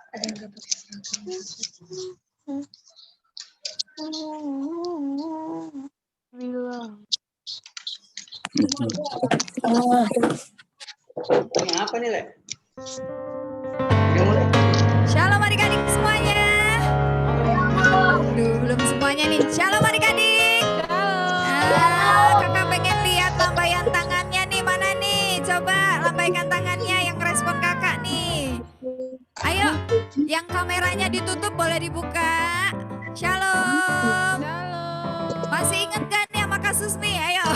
Ada yang gak pakai seragam. Ini apa nih, Le? Shalom adik-adik semuanya. Duh, belum semuanya nih. Shalom adik-adik. Kakak pengen lihat lambaian tangannya nih. Mana nih? Coba lambaikan tangannya yang respon kakak nih. Ayo, yang kameranya ditutup boleh dibuka. Shalom. Masih ingat gak nih sama kasus nih? Ayo.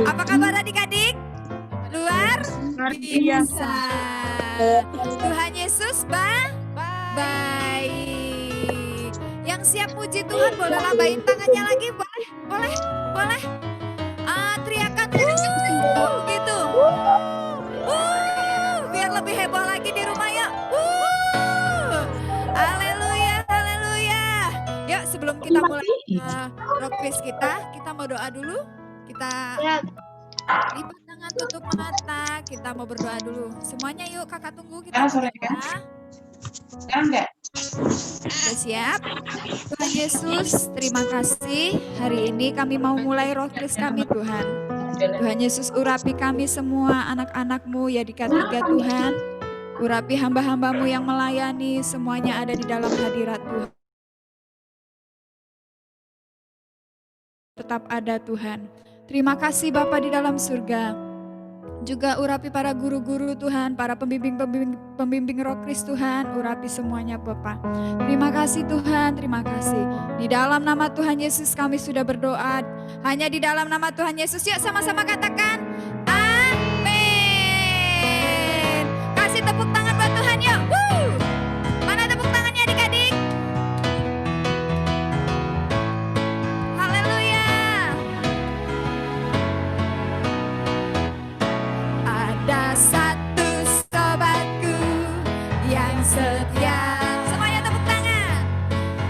Apa kabar adik-adik? Luar biasa. Tuhan Yesus baik. Yang siap puji Tuhan boleh lambain tangannya lagi, boleh. Teriakan gitu. Biar lebih heboh lagi di rumah ya. Haleluya. Yuk sebelum kita mulai rock quiz kita mau doa dulu. Kita lipat tangan, tutup mata, kita mau berdoa dulu. Semuanya yuk, kakak tunggu kita berdoa. Sekarang enggak? Sudah siap? Tuhan Yesus, terima kasih. Hari ini kami mau mulai roh kudus kami Tuhan. Tuhan Yesus urapi kami semua anak-anak-Mu ya di K3 Tuhan. Urapi hamba-hamba-Mu yang melayani, semuanya ada di dalam hadirat Tuhan. Tetap ada Tuhan. Terima kasih Bapa di dalam surga. Juga urapi para guru-guru Tuhan, para pembimbing roh Kristus Tuhan, urapi semuanya Bapa. Terima kasih Tuhan, terima kasih. Di dalam nama Tuhan Yesus kami sudah berdoa. Hanya di dalam nama Tuhan Yesus, yuk sama-sama katakan amin. Kasih tepuk tangan buat Tuhan yuk. Mana tepuk tangannya adik-adik? Ada satu sobatku yang setia. Semuanya tepuk tangan.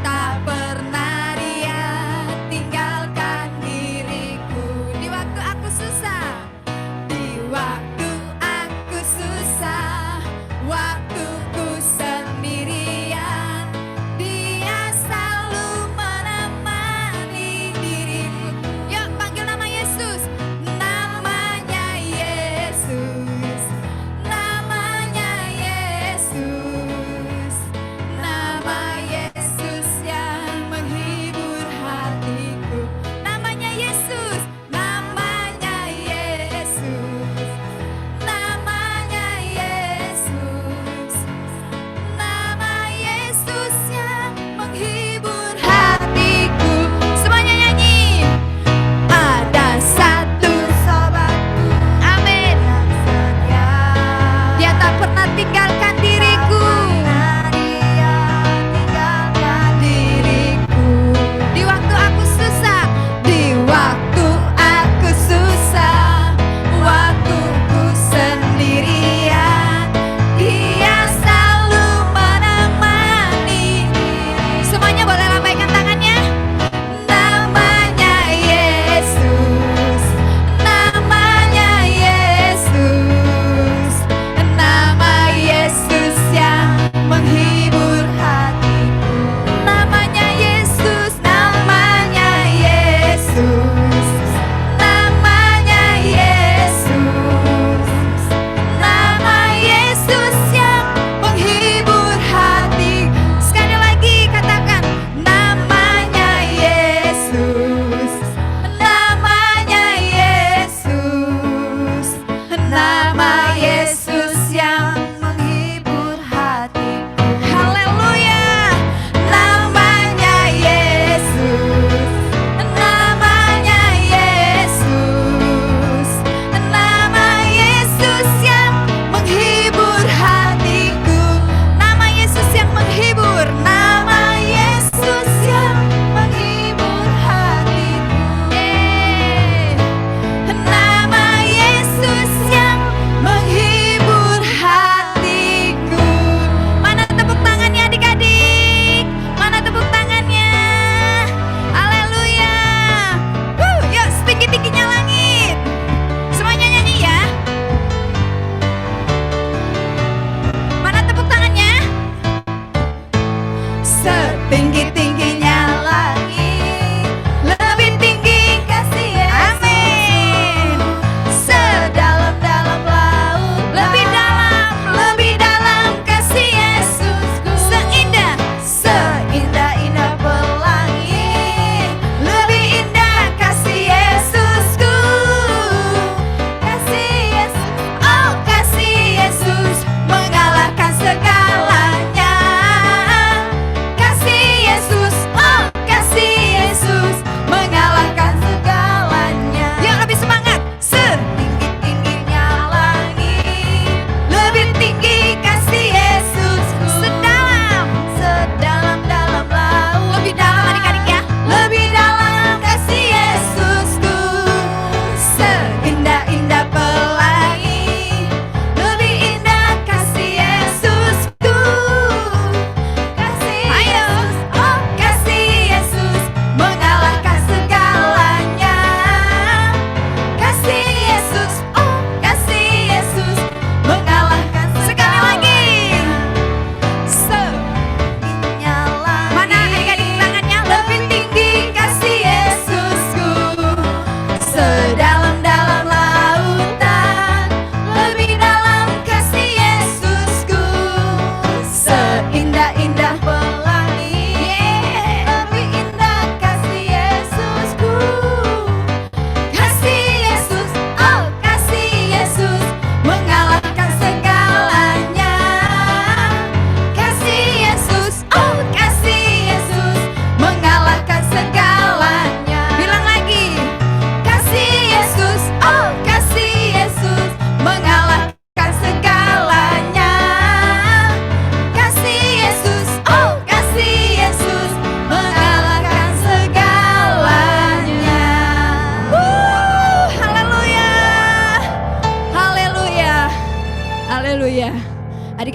Tak pernah dia tinggalkan diriku di waktu aku susah. Di waktu aku susah, waktuku sendirian, dia selalu menemani diriku. Yuk panggil nama Yesus. Namanya Yesus. Namanya Yesus.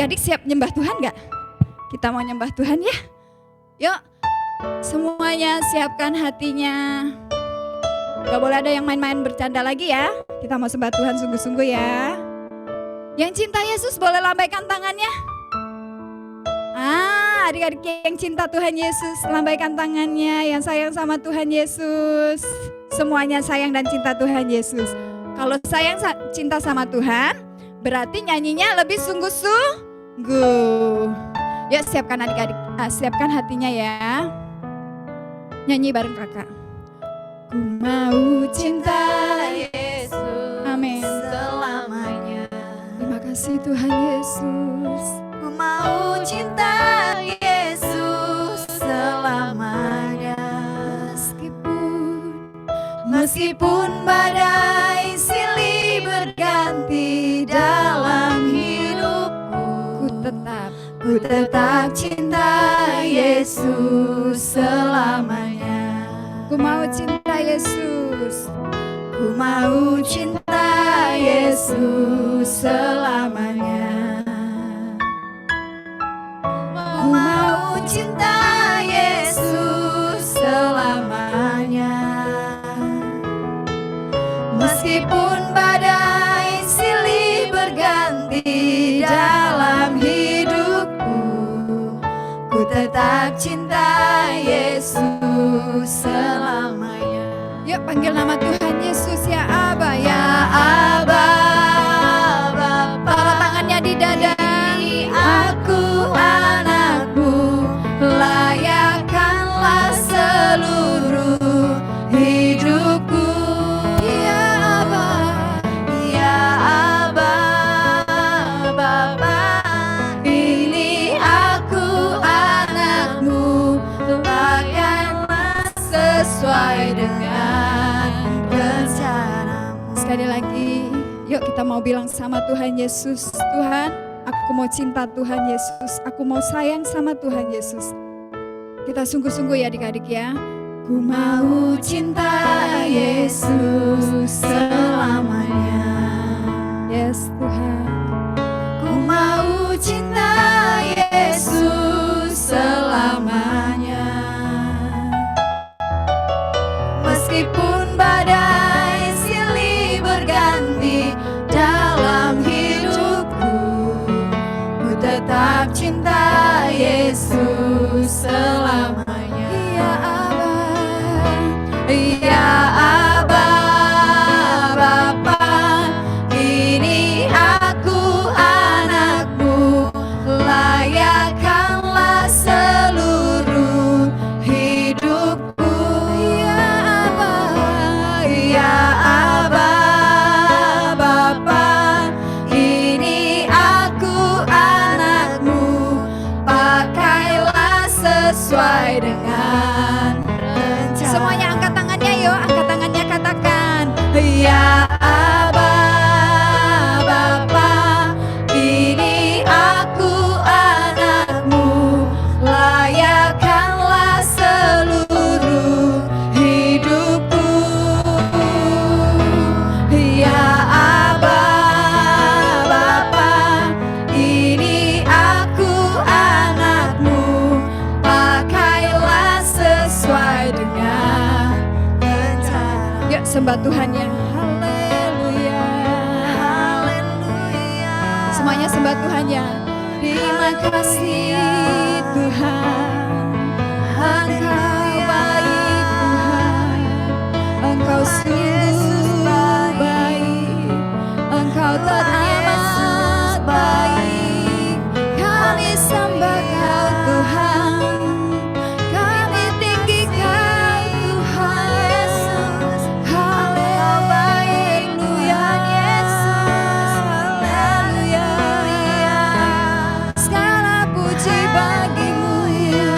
adik-adik siap nyembah Tuhan gak? Kita mau nyembah Tuhan ya? Yuk, semuanya siapkan hatinya. Gak boleh ada yang main-main bercanda lagi ya. Kita mau sembah Tuhan sungguh-sungguh ya. Yang cinta Yesus boleh lambaikan tangannya. Adik-adik yang cinta Tuhan Yesus, lambaikan tangannya. Yang sayang sama Tuhan Yesus, semuanya sayang dan cinta Tuhan Yesus. Kalau sayang cinta sama Tuhan, berarti nyanyinya lebih sungguh-sungguh. Yuk siapkan adik-adik, siapkan hatinya ya. Nyanyi bareng kakak. Ku mau cinta Yesus, amin, selamanya. Terima kasih Tuhan Yesus. Ku mau cinta Yesus selamanya. Meskipun badai silih berganti dalam hidupku, ku tetap cinta Yesus selamanya. Ku mau cinta Yesus, ku mau cinta Yesus selamanya. Ku mau cinta Yesus selamanya. Meskipun badai silih berganti dalam hidupku, ku tetap cinta Yesus selamanya. Yuk panggil nama Tuhan Yesus ya Aba, ya Aba, Bapa. Taruh tangannya di dada. Aku anakmu, layakkanlah seluruh hidupku. Ya Aba, ya Aba, Bapa. Ini aku anakmu, lakukanlah sesuai dengan rencanamu. Sekali lagi, yuk kita mau bilang sama Tuhan Yesus, Tuhan, aku mau cinta Tuhan Yesus, aku mau sayang sama Tuhan Yesus. Kita sungguh-sungguh ya adik-adik ya. Ku mau cinta Yesus selamanya. Yes Tuhan. Ku mau cinta Yesus selamanya. Meskipun badai silih berganti dalam hidupku, ku tetap cinta Yesus selamanya. Ya Aba, ya Aba, Bapa. Ini aku anakmu, layakkanlah seluruh hidupku. Ya Aba, ya Aba, Bapa. Ini aku anakmu, pakailah sesuai dengan rencana. Semuanya angkat tangannya yuk, angkat tangannya katakan. Ya Aba, Bapa. Ini aku anakmu, layakkanlah seluruh hidupku. Ya Aba, Bapa. Ini aku anakmu, pakailah sesuai dengan rencana. Yuk sembah Tuhan ya. Haleluya, haleluya. Semuanya sembah Tuhan ya. Terima kasih Tuhan, Engkau baik Tuhan, Engkau sungguh baik, Engkau teramat baik. Kami sembah Kau Tuhan, kami tinggikan Tuhan Yesus. Haleluya Yesus, haleluya. Segala puji bagimu ya,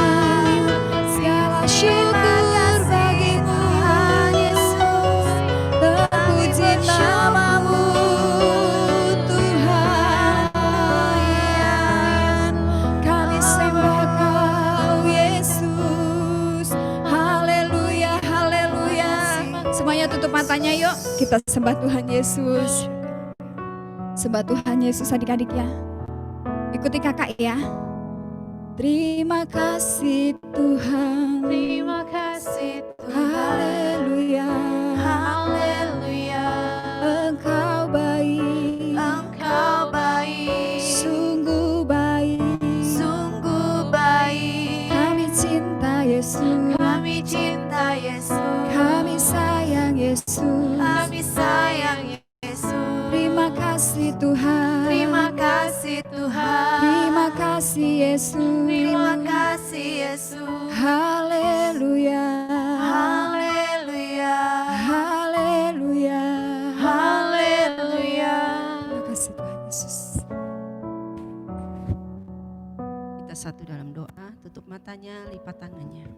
segala syukur bagimu Yesus. Terpuji namamu Tuhan. Kami sembah Kau Yesus. Haleluya, haleluya. Semuanya tutup matanya yuk. Kita sembah Tuhan Yesus. Sembah Tuhan Yesus adik-adik ya. Ikuti kakak ya. Terima kasih Tuhan. Terima kasih Tuhan. Haleluya. Haleluya. Engkau baik. Engkau baik. Sungguh baik. Sungguh baik. Kami cinta Yesus. Kami cinta Yesus. Kami sayang Yesus. Kami sayang Yesus. Terima kasih Tuhan. Terima kasih Tuhan. Terima kasih Yesus. Terima kasih Yesus. Haleluya. Haleluya. Haleluya. Haleluya. Terima kasih Tuhan Yesus. Kita satu dalam doa, tutup matanya, lipat tangannya.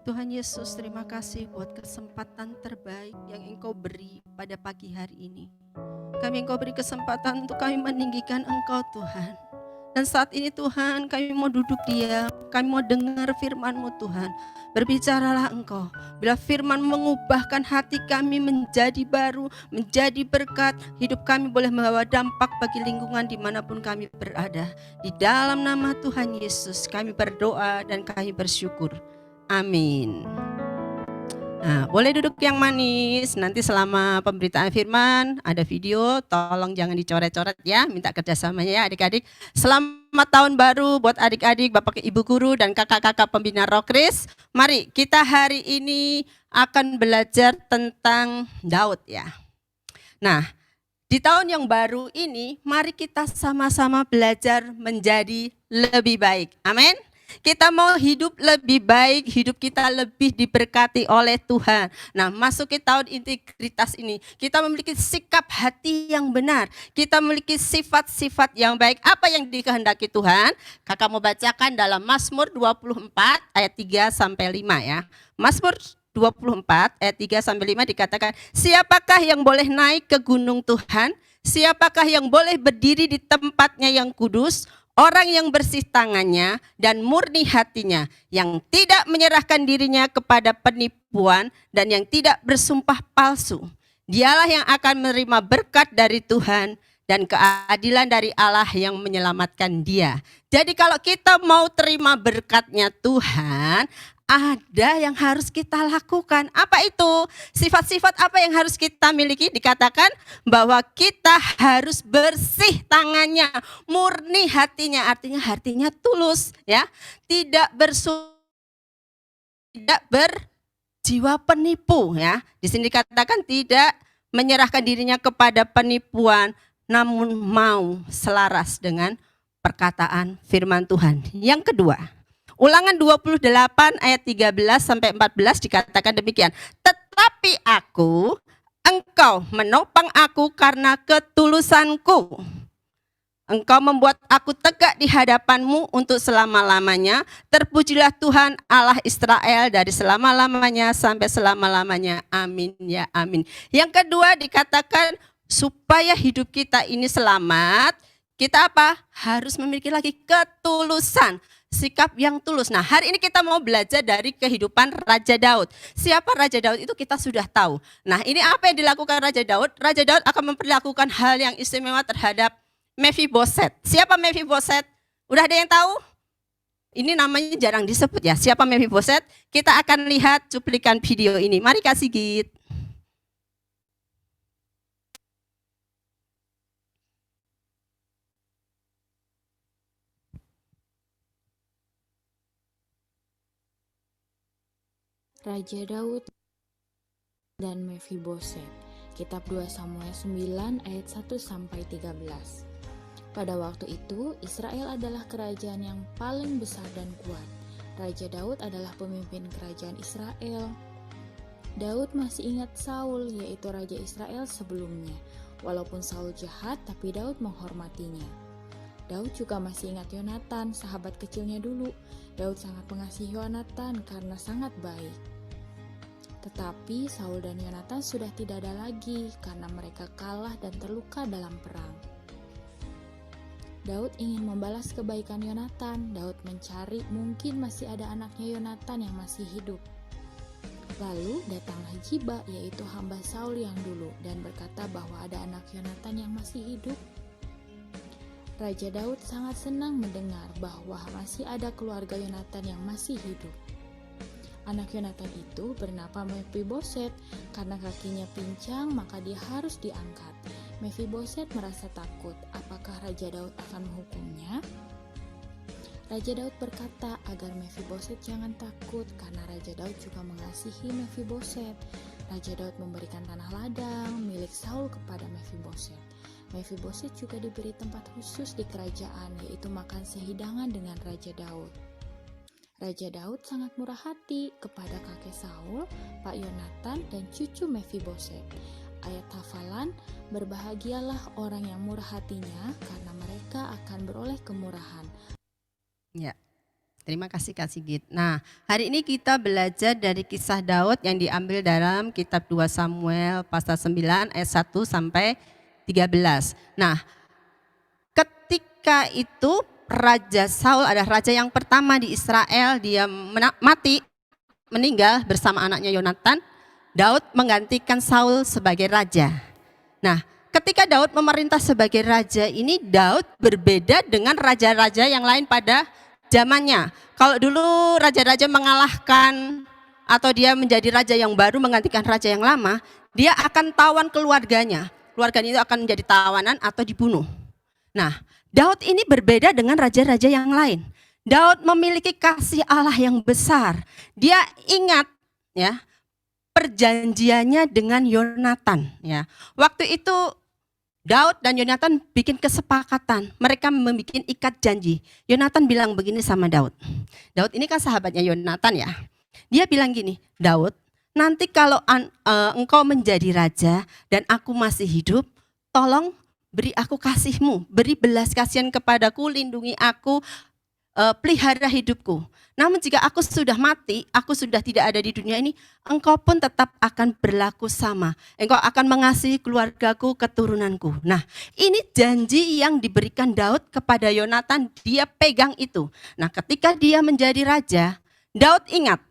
Tuhan Yesus, terima kasih buat kesempatan terbaik yang Engkau beri pada pagi hari ini. Engkau beri kesempatan untuk kami meninggikan Engkau Tuhan. Dan saat ini Tuhan, kami mau duduk diam, kami mau dengar firman-Mu Tuhan. Berbicaralah Engkau, bila firman mengubahkan hati kami menjadi baru, menjadi berkat, hidup kami boleh membawa dampak bagi lingkungan dimanapun kami berada. Di dalam nama Tuhan Yesus kami berdoa dan kami bersyukur. Amin. Nah, boleh duduk yang manis. Nanti selama pemberitaan firman ada video, tolong jangan dicoret-coret ya. Minta kerjasamanya ya adik-adik. Selamat tahun baru buat adik-adik, bapak ibu guru dan kakak-kakak pembina Roh Kris. Mari kita hari ini akan belajar tentang Daud ya. Nah, di tahun yang baru ini mari kita sama-sama belajar menjadi lebih baik. Amin. Kita mau hidup lebih baik, hidup kita lebih diberkati oleh Tuhan. Nah, masuki tahun integritas ini, kita memiliki sikap hati yang benar. Kita memiliki sifat-sifat yang baik. Apa yang dikehendaki Tuhan? Kakak mau bacakan dalam Mazmur 24 ayat 3 sampai 5 ya. Mazmur 24 ayat 3 sampai 5 dikatakan, siapakah yang boleh naik ke gunung Tuhan? Siapakah yang boleh berdiri di tempatnya yang kudus? Orang yang bersih tangannya dan murni hatinya, yang tidak menyerahkan dirinya kepada penipuan dan yang tidak bersumpah palsu. Dialah yang akan menerima berkat dari Tuhan dan keadilan dari Allah yang menyelamatkan dia. Jadi kalau kita mau terima berkatnya Tuhan, ada yang harus kita lakukan. Apa itu? Sifat-sifat apa yang harus kita miliki? Dikatakan bahwa kita harus bersih tangannya, murni hatinya, artinya hatinya tulus ya. Tidak berjiwa penipu ya. Di sini dikatakan tidak menyerahkan dirinya kepada penipuan, namun mau selaras dengan perkataan firman Tuhan. Yang kedua, Ulangan 28 ayat 13 sampai 14 dikatakan demikian. Tetapi engkau menopang aku karena ketulusanku. Engkau membuat aku tegak di hadapanmu untuk selama-lamanya. Terpujilah Tuhan Allah Israel dari selama-lamanya sampai selama-lamanya. Amin ya amin. Yang kedua dikatakan supaya hidup kita ini selamat, kita apa? Harus memiliki lagi ketulusan. Sikap yang tulus. Nah, hari ini kita mau belajar dari kehidupan Raja Daud. Siapa Raja Daud itu kita sudah tahu. Nah, ini apa yang dilakukan Raja Daud? Raja Daud akan memperlakukan hal yang istimewa terhadap Mephiboset. Siapa Mephiboset? Udah ada yang tahu? Ini namanya jarang disebut ya. Siapa Mephiboset? Kita akan lihat cuplikan video ini. Mari kasih Git. Raja Daud dan Mephiboset. Kitab 2 Samuel 9 ayat 1 sampai 13. Pada waktu itu Israel adalah kerajaan yang paling besar dan kuat. Raja Daud adalah pemimpin kerajaan Israel. Daud masih ingat Saul, yaitu raja Israel sebelumnya. Walaupun Saul jahat, tapi Daud menghormatinya. Daud juga masih ingat Yonatan, sahabat kecilnya dulu. Daud sangat mengasihi Yonatan karena sangat baik. Tetapi Saul dan Yonatan sudah tidak ada lagi karena mereka kalah dan terluka dalam perang. Daud ingin membalas kebaikan Yonatan. Daud mencari mungkin masih ada anaknya Yonatan yang masih hidup. Lalu datanglah Ziba, yaitu hamba Saul yang dulu, dan berkata bahwa ada anak Yonatan yang masih hidup. Raja Daud sangat senang mendengar bahwa masih ada keluarga Yonatan yang masih hidup. Anak Yonatan itu bernama Mephiboset. Karena kakinya pincang, maka dia harus diangkat. Mephiboset merasa takut. Apakah Raja Daud akan menghukumnya? Raja Daud berkata agar Mephiboset jangan takut karena Raja Daud juga mengasihi Mephiboset. Raja Daud memberikan tanah ladang milik Saul kepada Mephiboset. Mephiboset juga diberi tempat khusus di kerajaan, yaitu makan sehidangan dengan Raja Daud. Raja Daud sangat murah hati kepada kakek Saul, Pak Yonatan, dan cucu Mephiboset. Ayat hafalan, berbahagialah orang yang murah hatinya karena mereka akan beroleh kemurahan. Ya, terima kasih Kak Sigit. Nah, hari ini kita belajar dari kisah Daud yang diambil dalam kitab 2 Samuel pasal 9 ayat 1 sampai 13. Nah, ketika itu Raja Saul adalah raja yang pertama di Israel, dia meninggal bersama anaknya Yonatan. Daud menggantikan Saul sebagai raja. Nah, ketika Daud memerintah sebagai raja ini, Daud berbeda dengan raja-raja yang lain pada zamannya. Kalau dulu raja-raja mengalahkan atau dia menjadi raja yang baru menggantikan raja yang lama, dia akan tawan keluarganya. Keluarganya itu akan menjadi tawanan atau dibunuh. Nah, Daud ini berbeda dengan raja-raja yang lain. Daud memiliki kasih Allah yang besar. Dia ingat ya perjanjiannya dengan Yonatan ya. Waktu itu Daud dan Yonatan bikin kesepakatan, mereka membuat ikat janji. Yonatan bilang begini sama Daud. Daud ini kan sahabatnya Yonatan ya. Dia bilang gini, Daud, nanti kalau engkau menjadi raja dan aku masih hidup, tolong beri aku kasihmu, beri belas kasihan kepadaku, lindungi aku, pelihara hidupku. Namun jika aku sudah mati, aku sudah tidak ada di dunia ini, engkau pun tetap akan berlaku sama. Engkau akan mengasihi keluargaku, keturunanku. Nah, ini janji yang diberikan Daud kepada Yonatan, dia pegang itu. Nah, ketika dia menjadi raja, Daud ingat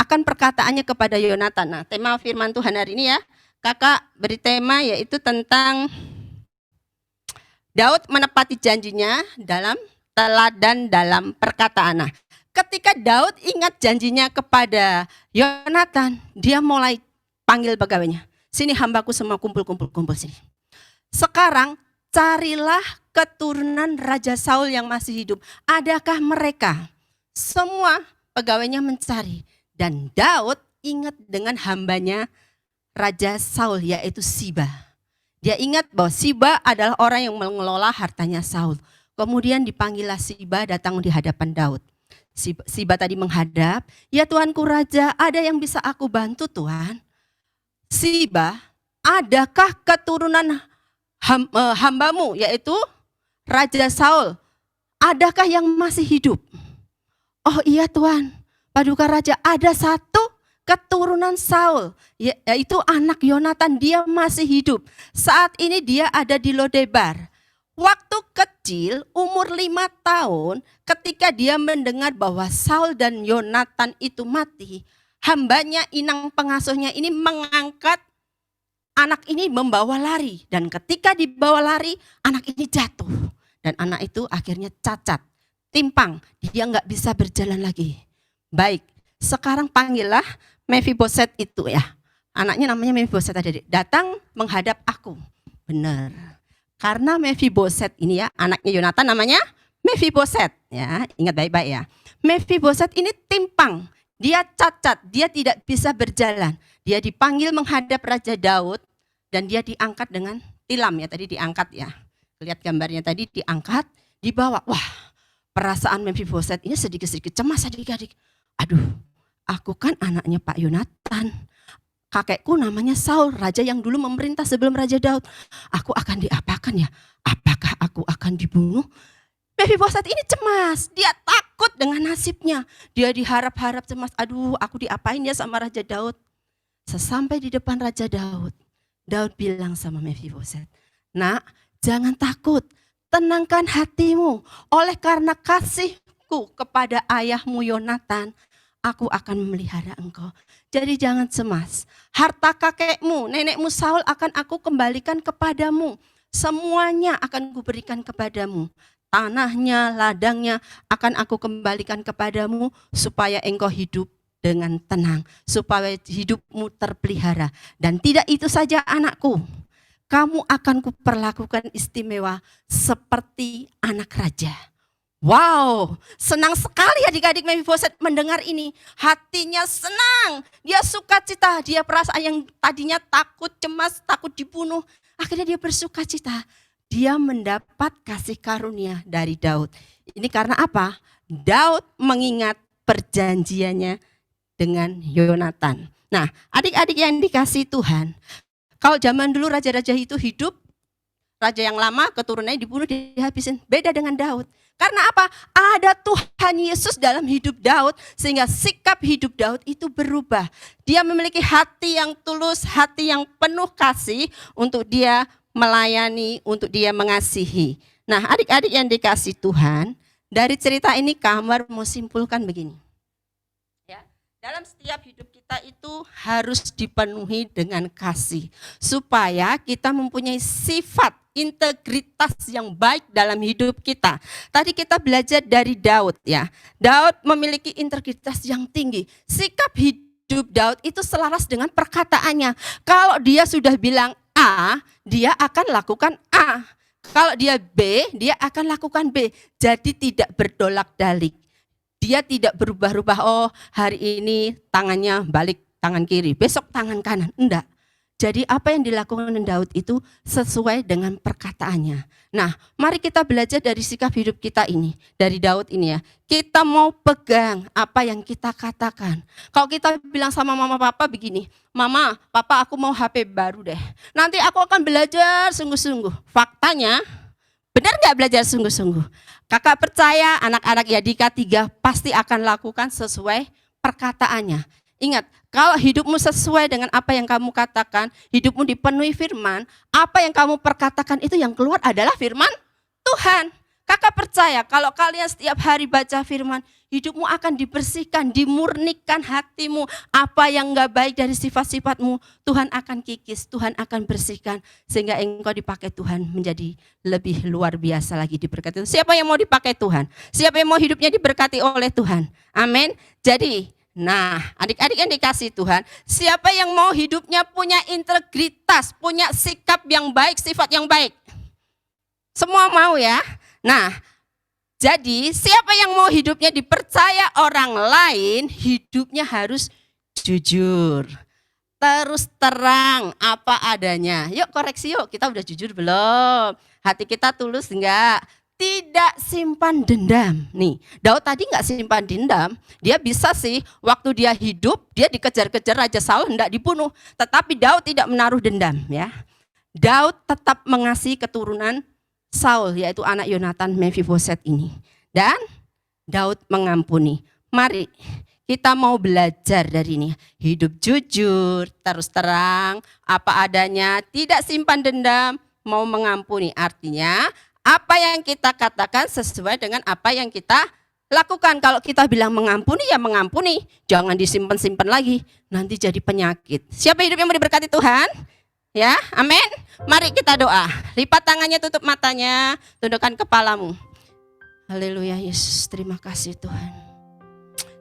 akan perkataannya kepada Yonatan. Nah, tema firman Tuhan hari ini ya, kakak beri tema yaitu tentang Daud menepati janjinya dalam teladan dalam perkataan. Nah, ketika Daud ingat janjinya kepada Yonatan, dia mulai panggil pegawainya. Sini hambaku semua kumpul sini. Sekarang carilah keturunan Raja Saul yang masih hidup. Adakah mereka? Semua pegawainya mencari. Dan Daud ingat dengan hambanya Raja Saul yaitu Siba. Dia ingat bahwa Siba adalah orang yang mengelola hartanya Saul. Kemudian dipanggillah Siba datang di hadapan Daud. Siba tadi menghadap, ya Tuanku Raja, ada yang bisa aku bantu Tuhan? Siba, adakah keturunan hambamu yaitu Raja Saul? Adakah yang masih hidup? Oh iya Tuan, Paduka Raja, ada satu keturunan Saul, yaitu anak Yonatan, dia masih hidup. Saat ini dia ada di Lodebar. Waktu kecil, umur 5 tahun, ketika dia mendengar bahwa Saul dan Yonatan itu mati, hambanya, inang pengasuhnya ini mengangkat anak ini membawa lari. Dan ketika dibawa lari, anak ini jatuh. Dan anak itu akhirnya cacat, timpang, dia nggak bisa berjalan lagi. Baik, sekarang panggillah Mephiboset itu ya. Anaknya namanya Mephiboset tadi. Datang menghadap aku. Benar. Karena Mephiboset ini ya, anaknya Yonatan namanya Mephiboset ya. Ingat baik-baik ya. Mephiboset ini timpang. Dia cacat, dia tidak bisa berjalan. Dia dipanggil menghadap Raja Daud dan dia diangkat dengan tilam ya. Tadi diangkat ya. Lihat gambarnya tadi diangkat, dibawa. Wah, perasaan Mephiboset ini sedikit-sedikit cemas adik-adik. Aduh, aku kan anaknya Pak Yonatan. Kakekku namanya Saul, raja yang dulu memerintah sebelum Raja Daud. Aku akan diapakan ya? Apakah aku akan dibunuh? Mephiboset ini cemas, dia takut dengan nasibnya. Dia diharap-harap cemas, aduh aku diapain ya sama Raja Daud. Sesampai di depan Raja Daud, Daud bilang sama Mephiboset, nak jangan takut, tenangkan hatimu. Oleh karena kasihku kepada ayahmu Yonatan, aku akan memelihara engkau. Jadi jangan cemas. Harta kakekmu, nenekmu Saul akan aku kembalikan kepadamu. semuanya akan kuberikan kepadamu. Tanahnya, ladangnya akan aku kembalikan kepadamu supaya engkau hidup dengan tenang, supaya hidupmu terpelihara. Dan tidak itu saja anakku, kamu akan kuperlakukan istimewa seperti anak raja. Wow, senang sekali adik-adik Mephiboset mendengar ini. Hatinya senang, dia sukacita, dia perasaan yang tadinya takut, cemas, takut dibunuh. Akhirnya dia bersukacita. Dia mendapat kasih karunia dari Daud. Ini karena apa? Daud mengingat perjanjiannya dengan Yonatan. Nah, adik-adik yang dikasihi Tuhan, kalau zaman dulu raja-raja itu hidup, raja yang lama keturunannya dibunuh, dihabisin. Beda dengan Daud. Karena apa? Ada Tuhan Yesus dalam hidup Daud, sehingga sikap hidup Daud itu berubah. Dia memiliki hati yang tulus, hati yang penuh kasih untuk dia melayani, untuk dia mengasihi. Nah, adik-adik yang dikasihi Tuhan, dari cerita ini Kamar mau simpulkan begini. Ya, dalam setiap hidup kita itu harus dipenuhi dengan kasih, supaya kita mempunyai sifat integritas yang baik dalam hidup kita. Tadi kita belajar dari Daud ya. Daud memiliki integritas yang tinggi. Sikap hidup Daud itu selaras dengan perkataannya. Kalau dia sudah bilang A, dia akan lakukan A. Kalau dia B, dia akan lakukan B. Jadi tidak berdolak-dalik. Dia tidak berubah-ubah, oh hari ini tangannya balik tangan kiri, besok tangan kanan. Enggak. Jadi apa yang dilakukan Daud itu sesuai dengan perkataannya. Nah, mari kita belajar dari sikap hidup kita ini, dari Daud ini ya. Kita mau pegang apa yang kita katakan. Kalau kita bilang sama mama papa begini, mama, papa aku mau HP baru deh. Nanti aku akan belajar sungguh-sungguh. Faktanya, benar gak belajar sungguh-sungguh? Kakak percaya anak-anak Yadika 3 pasti akan lakukan sesuai perkataannya. Ingat, kalau hidupmu sesuai dengan apa yang kamu katakan, hidupmu dipenuhi firman, apa yang kamu perkatakan itu yang keluar adalah firman Tuhan. Kakak percaya kalau kalian setiap hari baca firman, hidupmu akan dibersihkan, dimurnikan hatimu. Apa yang gak baik dari sifat-sifatmu, Tuhan akan kikis, Tuhan akan bersihkan. Sehingga engkau dipakai Tuhan menjadi lebih luar biasa lagi diberkati. Siapa yang mau dipakai Tuhan? Siapa yang mau hidupnya diberkati oleh Tuhan? Amin. Jadi, nah, adik-adik yang dikasihi Tuhan, siapa yang mau hidupnya punya integritas, punya sikap yang baik, sifat yang baik? Semua mau ya? Nah, jadi siapa yang mau hidupnya dipercaya orang lain, hidupnya harus jujur, terus terang apa adanya. Yuk koreksi yuk, kita udah jujur belum? Hati kita tulus enggak? Tidak simpan dendam. Nih, Daud tadi nggak simpan dendam. Dia bisa sih, waktu dia hidup, dia dikejar-kejar Raja Saul, hendak dibunuh. Tetapi Daud tidak menaruh dendam. Ya, Daud tetap mengasihi keturunan Saul, yaitu anak Yonatan Mephiboset ini. Dan Daud mengampuni. Mari kita mau belajar dari ini. Hidup jujur, terus terang, apa adanya, tidak simpan dendam, mau mengampuni. Artinya, apa yang kita katakan sesuai dengan apa yang kita lakukan. Kalau kita bilang mengampuni, ya mengampuni. Jangan disimpan-simpan lagi, nanti jadi penyakit. Siapa hidup yang mau diberkati Tuhan? Ya, amin. Mari kita doa. Lipat tangannya, tutup matanya, tundukkan kepalamu. Haleluya Yesus, terima kasih Tuhan.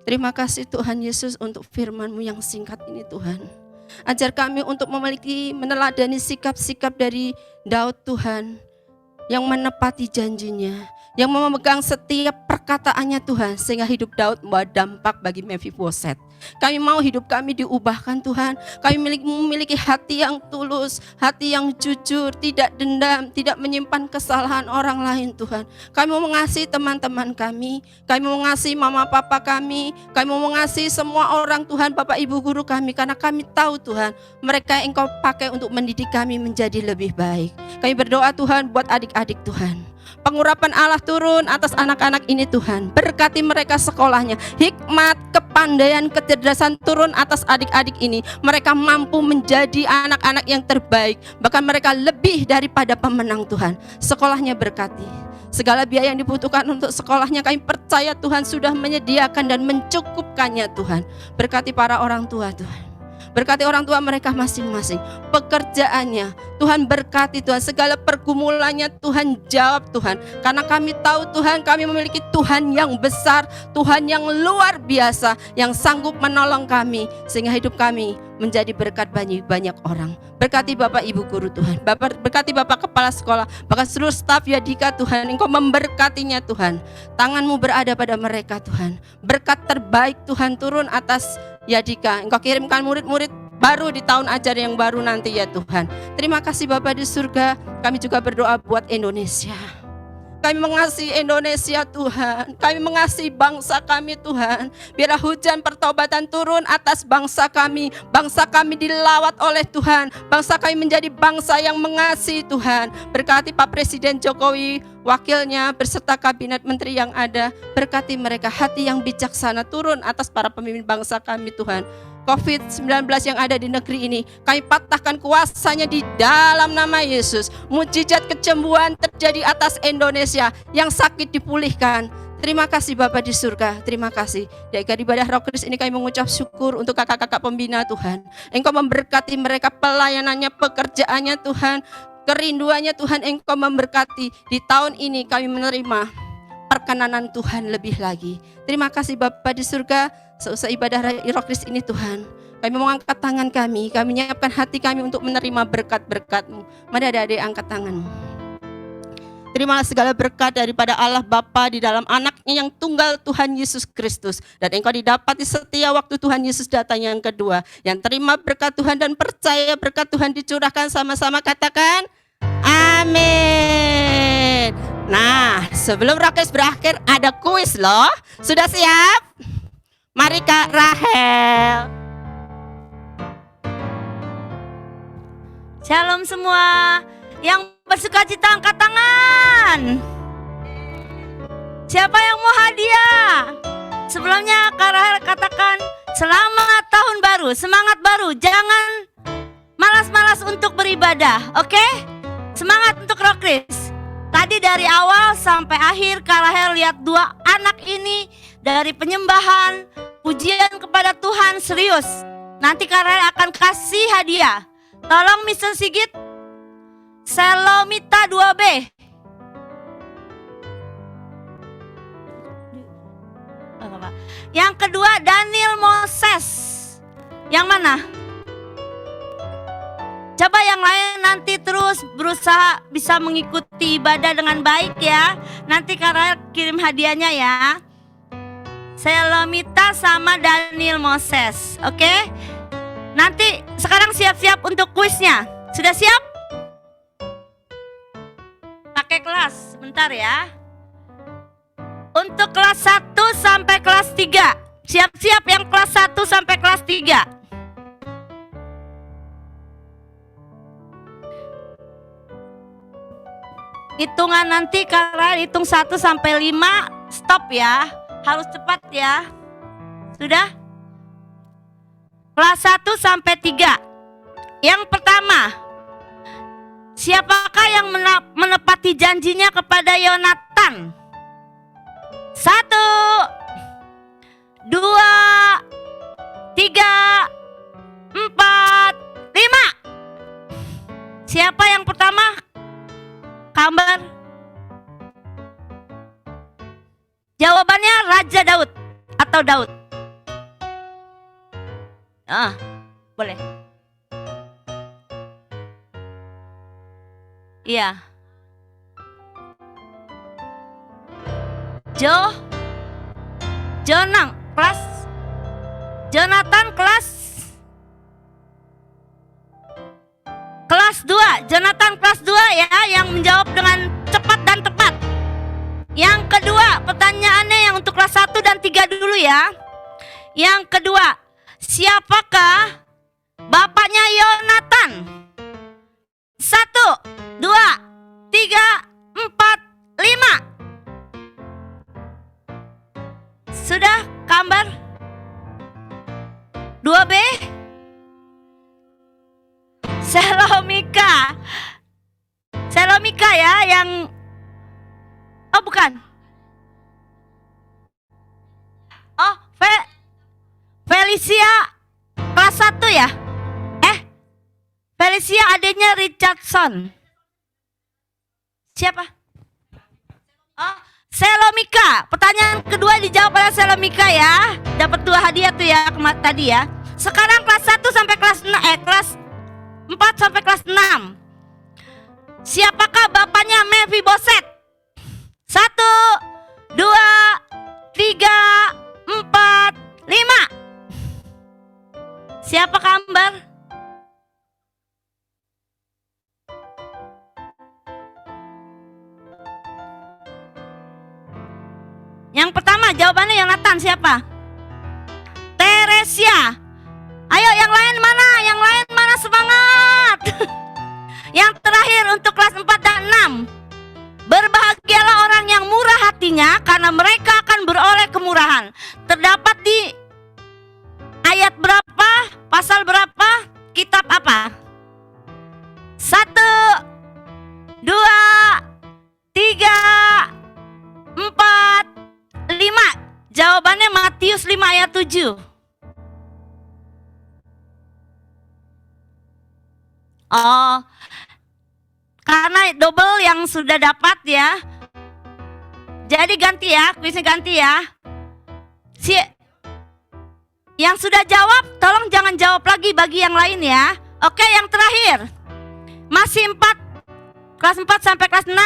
Terima kasih Tuhan Yesus untuk firman-Mu yang singkat ini Tuhan. Ajar kami untuk memiliki, meneladani sikap-sikap dari Daud Tuhan, yang menepati janjinya, yang memegang setiap perkataannya Tuhan, sehingga hidup Daud membawa dampak bagi Mephiboset. Kami mau hidup kami diubahkan Tuhan. Kami memiliki hati yang tulus, hati yang jujur, tidak dendam, tidak menyimpan kesalahan orang lain Tuhan. Kami mau mengasihi teman-teman kami mau mengasihi mama papa kami mau mengasihi semua orang Tuhan, Bapak Ibu guru kami, karena kami tahu Tuhan, mereka yang Engkau pakai untuk mendidik kami menjadi lebih baik. Kami berdoa Tuhan buat adik-adik Tuhan. Pengurapan Allah turun atas anak-anak ini Tuhan. Berkati mereka sekolahnya. Hikmat, kepandaian, kecerdasan turun atas adik-adik ini. Mereka mampu menjadi anak-anak yang terbaik. Bahkan mereka lebih daripada pemenang Tuhan. Sekolahnya berkati. Segala biaya yang dibutuhkan untuk sekolahnya kami percaya Tuhan sudah menyediakan dan mencukupkannya Tuhan. Berkati para orang tua Tuhan. Berkati orang tua mereka masing-masing, pekerjaannya. Tuhan berkati Tuhan, segala pergumulannya Tuhan jawab Tuhan. Karena kami tahu Tuhan, kami memiliki Tuhan yang besar, Tuhan yang luar biasa, yang sanggup menolong kami, sehingga hidup kami menjadi berkat bagi banyak orang. Berkati Bapak Ibu Guru Tuhan, berkati Bapak Kepala Sekolah, bahkan seluruh staf Yadika Tuhan, Engkau memberkatinya Tuhan. Tangan-Mu berada pada mereka Tuhan. Berkat terbaik Tuhan turun atas Yadika. Engkau kirimkan murid-murid baru di tahun ajar yang baru nanti ya Tuhan. Terima kasih Bapa di surga. Kami juga berdoa buat Indonesia. Kami mengasihi Indonesia Tuhan. Kami mengasihi bangsa kami Tuhan. Biar hujan pertobatan turun atas bangsa kami. Bangsa kami dilawat oleh Tuhan. Bangsa kami menjadi bangsa yang mengasihi Tuhan. Berkati Pak Presiden Jokowi, wakilnya beserta kabinet menteri yang ada. Berkati mereka, hati yang bijaksana turun atas para pemimpin bangsa kami Tuhan. COVID-19 yang ada di negeri ini, kami patahkan kuasanya di dalam nama Yesus. Mujizat kesembuhan terjadi atas Indonesia, yang sakit dipulihkan. Terima kasih Bapa di surga, terima kasih. Di ibadah Roh Kudus ini kami mengucap syukur untuk kakak-kakak pembina Tuhan. Engkau memberkati mereka, pelayanannya, pekerjaannya Tuhan, kerinduannya Tuhan, Engkau memberkati. Di tahun ini kami menerima perkenanan Tuhan lebih lagi. Terima kasih Bapa di surga. Seusai ibadah Roh Kudus ini Tuhan, kami mengangkat tangan kami menyiapkan hati kami untuk menerima berkat-berkat-Mu. Mari adik-adik angkat tanganmu. Terimalah segala berkat daripada Allah Bapa di dalam anaknya yang tunggal Tuhan Yesus Kristus. Dan engkau didapati setia waktu Tuhan Yesus datang yang kedua. Yang terima berkat Tuhan dan percaya berkat Tuhan dicurahkan, sama-sama katakan amin. Nah, sebelum Roh Kudus berakhir ada kuis loh. Sudah siap? Mari Kak Rahel. Shalom semua. Yang bersukacita angkat tangan. Siapa yang mau hadiah? Sebelumnya Kak Rahel katakan selamat tahun baru, semangat baru. Jangan malas-malas untuk beribadah, oke? Semangat untuk Roh Kudus. Tadi dari awal sampai akhir Kak Rahel lihat dua anak ini dari penyembahan, pujian kepada Tuhan serius. Nanti Kak Rahel akan kasih hadiah. Tolong Mr. Sigit, Selomita 2B. Yang kedua Daniel Moses. Yang mana? Coba yang lain nanti terus berusaha bisa mengikuti ibadah dengan baik ya. Nanti Kak Rahel kirim hadiahnya ya. Selomita sama Daniel Moses, oke? Nanti sekarang siap-siap untuk kuisnya. Sudah siap? Pakai kelas, sebentar ya. Untuk kelas 1 sampai kelas 3. Siap-siap yang kelas 1 sampai kelas 3. Hitungan nanti Kak, hitung 1 sampai 5, stop ya. Harus cepat ya. Sudah? Kelas 1 sampai 3. Yang pertama, siapakah yang menepati janjinya kepada Yonatan? 1, 2, 3, 4, 5. Siapa yang pertama? Kambar. Jawabannya Raja Daud atau Daud. Boleh. Iya. Jonang kelas. Jonathan kelas 2. Jonathan kelas 2 ya, yang menjawab dengan cepat dan tepat. Yang kedua, pertanyaannya yang untuk kelas 1 dan 3 dulu ya. Yang kedua, siapakah bapaknya Yonatan? 1, 2, 3, 4, 5. Sudah, Kambar? 2B? Selomika ya, yang oh bukan. Oh, Felicia kelas 1 ya? Teresia adanya Richardson. Siapa? Oh, Selomika. Pertanyaan kedua dijawab oleh Selomika ya. Dapat 2 hadiah tuh ya tadi ya. Sekarang kelas 1 sampai kelas 4 sampai kelas 6. Siapakah bapaknya Mephiboset? 1, 2, 3, 4, 5. Siapakah Ambar? Yang pertama jawabannya Yonatan, siapa? Teresia. Ayo yang lain mana? Yang lain mana, semangat. Yang terakhir untuk kelas 4 dan 6. Berbahagialah orang yang murah hatinya karena mereka akan beroleh kemurahan. Terdapat di ayat berapa? Pasal berapa? Kitab apa? 1, 2, 3, 4, 5. Jawabannya Matius 5 ayat 7. Oh, karena double yang sudah dapat ya. Jadi ganti ya, kuisnya ganti ya. Yang sudah jawab, tolong jangan jawab lagi bagi yang lain ya. Oke, yang terakhir. Masih 4, kelas 4 sampai kelas 6.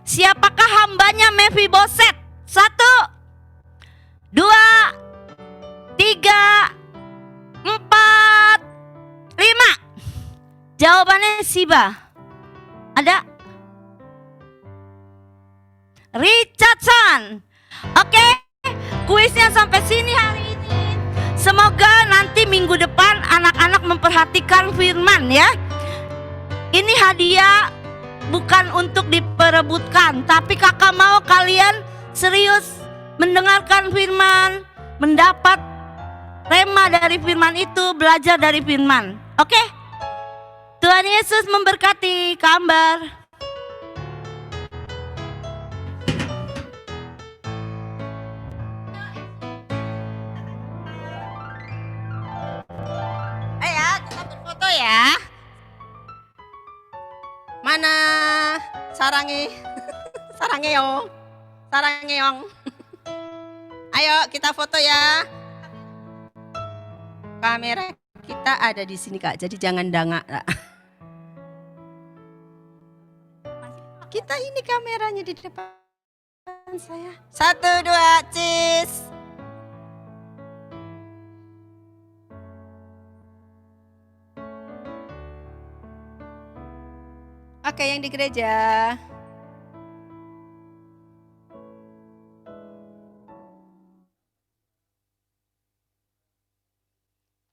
Siapakah hambanya Mephiboset? 1, 2, 3, 4, 5. Jawabannya Siba. Ada? Richardson. Oke, kuisnya sampai sini hari ini. Semoga nanti minggu depan anak-anak memperhatikan firman ya. Ini hadiah bukan untuk diperebutkan, tapi kakak mau kalian serius mendengarkan firman, mendapat rema dari firman itu, belajar dari firman. Oke? Tuhan Yesus memberkati, Kak Ambar. Ayo kita berfoto ya. Mana sarangnya? Sarangnya Yong. Ayo kita foto ya. Kamera kita ada di sini Kak, jadi jangan dangak. Kita ini kameranya di depan saya. 1, 2, cheese. Oke, yang di gereja.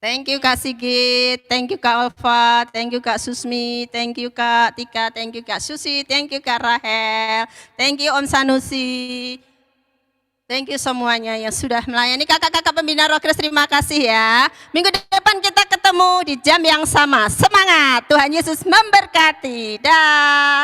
Thank you Kak Sigit, thank you Kak Alfa, thank you Kak Susmi, thank you Kak Tika, thank you Kak Susi, thank you Kak Rahel, thank you Om Sanusi. Thank you semuanya yang sudah melayani kakak-kakak pembina Roh Kudus, terima kasih ya. Minggu depan kita ketemu di jam yang sama. Semangat, Tuhan Yesus memberkati. Dah.